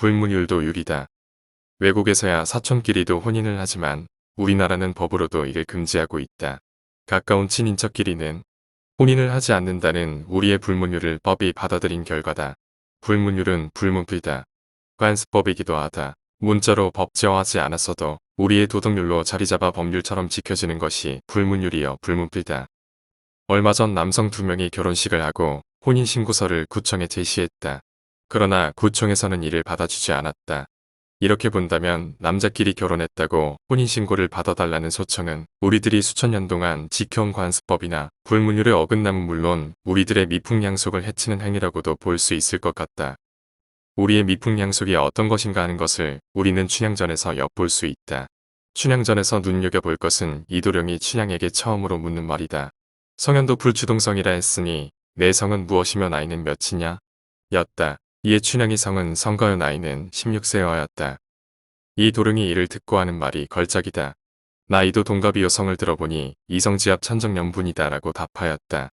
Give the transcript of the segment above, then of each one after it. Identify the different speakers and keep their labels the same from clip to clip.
Speaker 1: 불문율도 율이다. 외국에서야 사촌끼리도 혼인을 하지만 우리나라는 법으로도 이를 금지하고 있다. 가까운 친인척끼리는 혼인을 하지 않는다는 우리의 불문율을 법이 받아들인 결과다. 불문율은 불문필다. 관습법이기도 하다. 문자로 법제화하지 않았어도 우리의 도덕률로 자리잡아 법률처럼 지켜지는 것이 불문율이여 불문필다. 얼마 전 남성 2명이 결혼식을 하고 혼인신고서를 구청에 제시했다. 그러나 구청에서는 이를 받아주지 않았다. 이렇게 본다면 남자끼리 결혼했다고 혼인신고를 받아달라는 소청은 우리들이 수천 년 동안 지켜온 관습법이나 불문율의 어긋남은 물론 우리들의 미풍양속을 해치는 행위라고도 볼 수 있을 것 같다. 우리의 미풍양속이 어떤 것인가 하는 것을 우리는 춘향전에서 엿볼 수 있다. 춘향전에서 눈여겨볼 것은 이도령이 춘향에게 처음으로 묻는 말이다. 성현도 불추동성이라 했으니 내 성은 무엇이며 나이는 몇이냐? 였다. 이에 춘향이 성은 성가요 나이는 16세여였다. 이 도령이 이를 듣고 하는 말이 걸작이다. 나이도 동갑이요 성을 들어보니 이성지합 천정연분이다 라고 답하였다.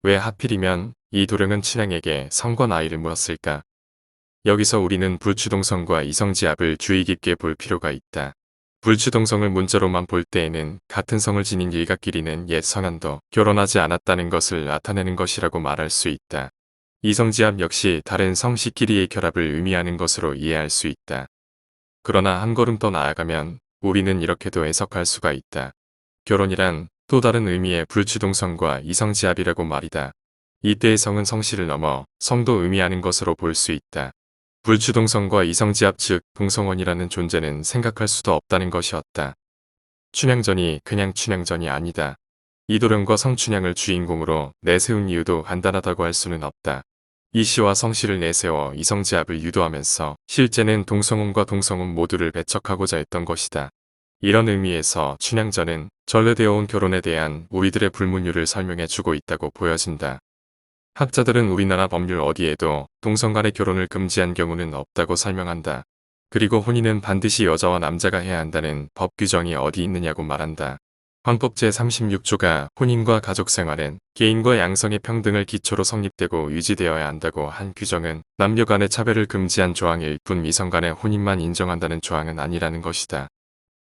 Speaker 1: 왜 하필이면 이 도령은 춘향에게 성과 나이를 물었을까? 여기서 우리는 불추동성과 이성지합을 주의 깊게 볼 필요가 있다. 불추동성을 문자로만 볼 때에는 같은 성을 지닌 일가끼리는 옛 성현도 결혼하지 않았다는 것을 나타내는 것이라고 말할 수 있다. 이성지합 역시 다른 성씨끼리의 결합을 의미하는 것으로 이해할 수 있다. 그러나 한 걸음 더 나아가면 우리는 이렇게도 해석할 수가 있다. 결혼이란 또 다른 의미의 불추동성과 이성지합이라고 말이다. 이때의 성은 성씨를 넘어 성도 의미하는 것으로 볼 수 있다. 불추동성과 이성지합 즉 동성원이라는 존재는 생각할 수도 없다는 것이었다. 춘향전이 그냥 춘향전이 아니다. 이도령과 성춘향을 주인공으로 내세운 이유도 간단하다고 할 수는 없다. 이씨와 성씨를 내세워 이성지합을 유도하면서 실제는 동성혼과 동성혼 모두를 배척하고자 했던 것이다. 이런 의미에서 춘향전은 전래되어 온 결혼에 대한 우리들의 불문율을 설명해 주고 있다고 보여진다. 학자들은 우리나라 법률 어디에도 동성 간의 결혼을 금지한 경우는 없다고 설명한다. 그리고 혼인은 반드시 여자와 남자가 해야 한다는 법 규정이 어디 있느냐고 말한다. 헌법 제36조가 혼인과 가족생활은 개인과 양성의 평등을 기초로 성립되고 유지되어야 한다고 한 규정은 남녀 간의 차별을 금지한 조항일 뿐 미성 간의 혼인만 인정한다는 조항은 아니라는 것이다.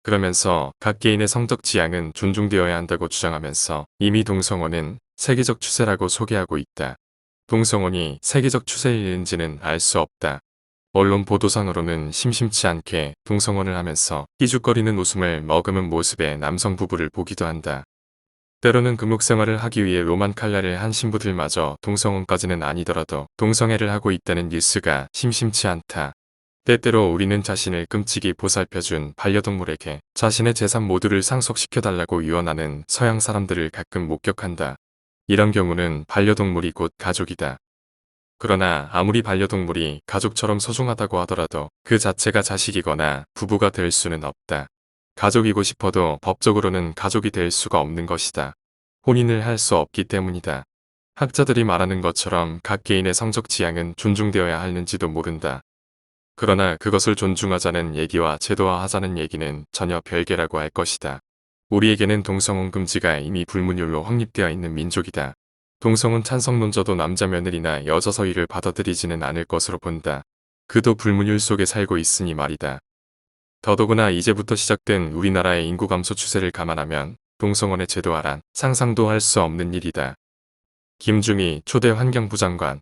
Speaker 1: 그러면서 각 개인의 성적 지향은 존중되어야 한다고 주장하면서 이미 동성혼은 세계적 추세라고 소개하고 있다. 동성혼이 세계적 추세일는지는 알 수 없다. 언론 보도상으로는 심심치 않게 동성혼을 하면서 희죽거리는 웃음을 머금은 모습의 남성 부부를 보기도 한다. 때로는 금욕생활을 하기 위해 로만 칼라를 한 신부들마저 동성혼까지는 아니더라도 동성애를 하고 있다는 뉴스가 심심치 않다. 때때로 우리는 자신을 끔찍이 보살펴준 반려동물에게 자신의 재산 모두를 상속시켜달라고 유언하는 서양 사람들을 가끔 목격한다. 이런 경우는 반려동물이 곧 가족이다. 그러나 아무리 반려동물이 가족처럼 소중하다고 하더라도 그 자체가 자식이거나 부부가 될 수는 없다. 가족이고 싶어도 법적으로는 가족이 될 수가 없는 것이다. 혼인을 할 수 없기 때문이다. 학자들이 말하는 것처럼 각 개인의 성적 지향은 존중되어야 하는지도 모른다. 그러나 그것을 존중하자는 얘기와 제도화하자는 얘기는 전혀 별개라고 할 것이다. 우리에게는 동성혼 금지가 이미 불문율로 확립되어 있는 민족이다. 동성혼 찬성론자도 남자 며느리나 여자 서위를 받아들이지는 않을 것으로 본다. 그도 불문율 속에 살고 있으니 말이다. 더더구나 이제부터 시작된 우리나라의 인구 감소 추세를 감안하면 동성혼의 제도화란 상상도 할 수 없는 일이다. 김중희 초대 환경부 장관